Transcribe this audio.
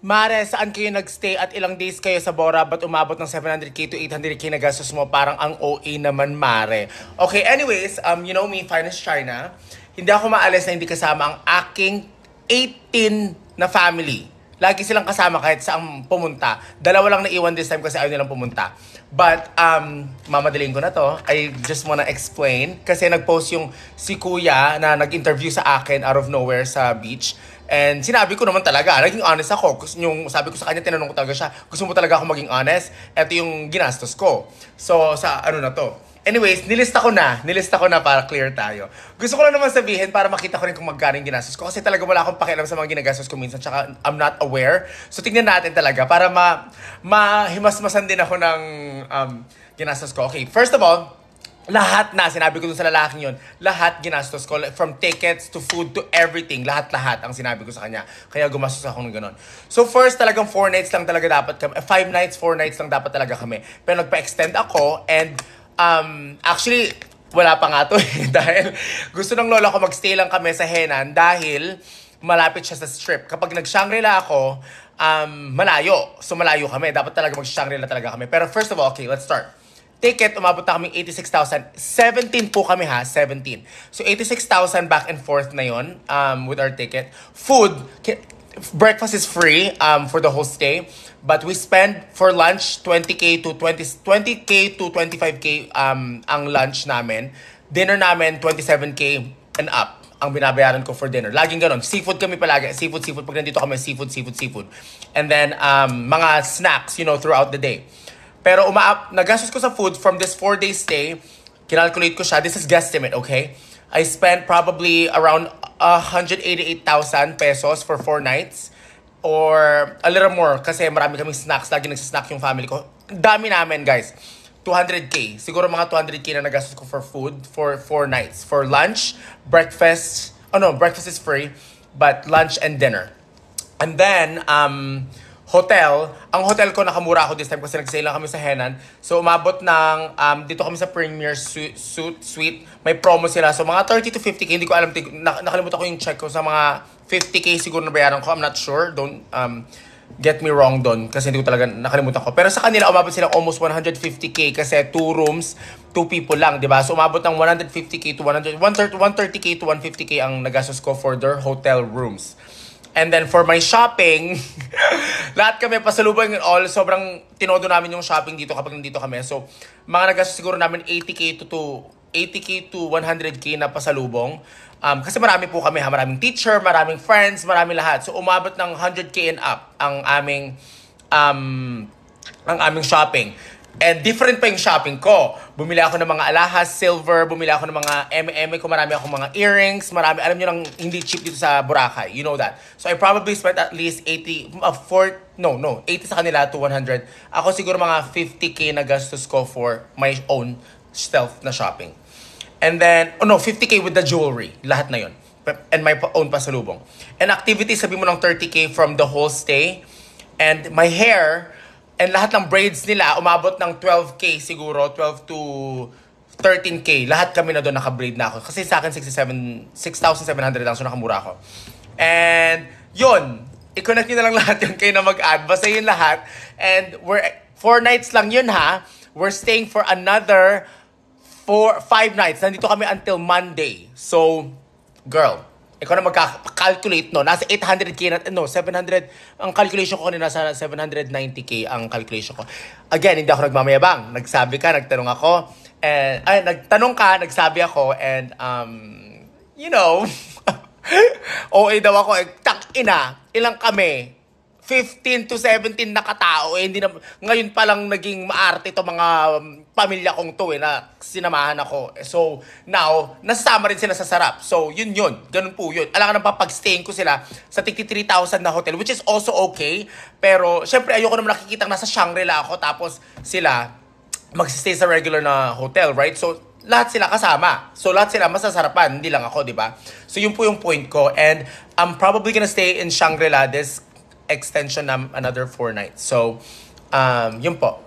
Mare, saan kayo nagstay at ilang days kayo sa Bora ba't umabot ng 700k to 800k na gastos mo? Parang ang OA naman, Mare. Okay, anyways, you know me, Finest China. Hindi ako maalis na hindi kasama ang aking 18 na family. Lagi silang kasama kahit saan pumunta. Dalawa lang naiwan this time kasi ayaw nilang pumunta. But, mamadaling ko na to. I just wanna explain. Kasi nag-post yung si Kuya na nag-interview sa akin out of nowhere sa beach. And sinabi ko naman talaga, naging honest ako. Yung sabi ko sa kanya, tinanong ko talaga siya, gusto mo talaga ako maging honest? Ito yung ginastos ko. So, sa ano na to. Anyways, nilista ko na para clear tayo. Gusto ko lang naman sabihin para makita ko rin kung magkano yung ginastos ko. Kasi talaga wala akong pakialam sa mga ginagastos ko minsan. Tsaka I'm not aware. So tignan natin talaga para mahimasmasan din ako ng ginastos ko. Okay, first of all, lahat na, sinabi ko dun sa lalaking yun, lahat ginastos ko. From tickets to food to everything. Lahat ang sinabi ko sa kanya. Kaya gumastos ako ng ganun. So first, talagang 4 nights lang talaga dapat kami. 5 nights, 4 nights lang dapat talaga kami. Pero nagpa-extend ako and actually, wala pa nga to eh. Dahil gusto ng lola ko magstay lang kami sa Henan dahil malapit siya sa strip. Kapag nag-Shangri-La ako, malayo. So malayo kami. Dapat talaga mag-Shangri-La talaga kami. Pero first of all, okay, let's start. Ticket, umabot na kaming 86,000. 17 po kami ha, 17. So 86,000 back and forth na yon with our ticket. Food, breakfast is free for the whole stay. But we spend for lunch 20k to 25k ang lunch namin. Dinner namin 27k and up ang binabayaran ko for dinner. Laging ganon. Seafood kami palagi. Seafood. Pag nandito kami, seafood. And then mga snacks, you know, throughout the day. Pero nagastos ko sa food from this 4-day stay. Kinalculate ko siya. This is guesstimate, okay? I spent probably around 188,000 pesos for 4 nights. Or a little more kasi marami kaming snacks. Lagi nagsisnack yung family ko. Dami namin, guys. 200k. Siguro mga 200k na nagastos ko for food for 4 nights. For lunch, breakfast. Oh no, breakfast is free. But lunch and dinner. And then, hotel. Ang hotel ko nakamura ako this time kasi nag-sale lang kami sa Henan. So umabot ng, dito kami sa Premier Suite. May promo sila. So mga 30 to 50k. Hindi ko alam. Nakalimutan ko yung check ko sa mga 50k siguro na bayaran ko. I'm not sure. Don't get me wrong doon. Kasi hindi ko talaga nakalimutan ko. Pero sa kanila, umabot silang almost 150k. Kasi 2 rooms, 2 people lang. Diba? So umabot ng 150k to 130k to 150k ang nagastos ko for their hotel rooms. And then for my shopping, lahat kami pasalubong and all, sobrang tinodo namin yung shopping dito kapag nandito kami. So, mga nagastos siguro namin 80k to 100k na pasalubong. Kasi marami po kami ha, maraming teacher, maraming friends, maraming lahat. So, umabot ng 100k and up ang aming shopping. And different pa yung shopping ko. Bumili ako ng mga alahas, silver, bumili ako ng mga M&M ko, marami akong mga earrings, marami, alam nyo lang, hindi cheap dito sa Boracay. You know that. So I probably spent at least 80 sa kanila to 100. Ako siguro mga 50k na gastos ko for my own self na shopping. And then, 50k with the jewelry. Lahat na yon. And my own pasalubong. And activities, sabi mo ng 30k from the whole stay. And my hair, and lahat ng braids nila, umabot ng 12k siguro, 12 to 13k. Lahat kami na doon naka-braid na ako. Kasi sa akin, 6,700 lang, so nakamura ako. And, yun. I-connect nyo na lang lahat yun, kayo na mag-add. Basta yun lahat. And, 4 nights lang yun ha. We're staying for another 5 nights. Nandito kami until Monday. So, girl, ikaw na magka-calculate, no? Nasa 800k na, 700, ang calculation ko kanina, nasa 790k ang calculation ko. Again, hindi ako nagmamayabang. Nagsabi ka, nagtanong ako, and, nagtanong ka, nagsabi ako, and, you know, OA daw ako, tak-ina, ilang kami? 15 to 17 na katao, hindi na, ngayon pa lang naging maarte ito mga pamilya kong to na sinamahan ako. So, now, nasama rin sila sa sarap. So, yun. Ganun po yun. Alam ka nang papag-stayin ko sila sa 3,300 na hotel, which is also okay. Pero, syempre, ayoko naman nakikita nasa Shangri-La ako, tapos sila mag-stay sa regular na hotel, right? So, lahat sila kasama. So, lahat sila masasarapan. Hindi lang ako, di ba? So, yun po yung point ko. And, I'm probably gonna stay in Shangri-La this extension na another 4 nights. So, yun po.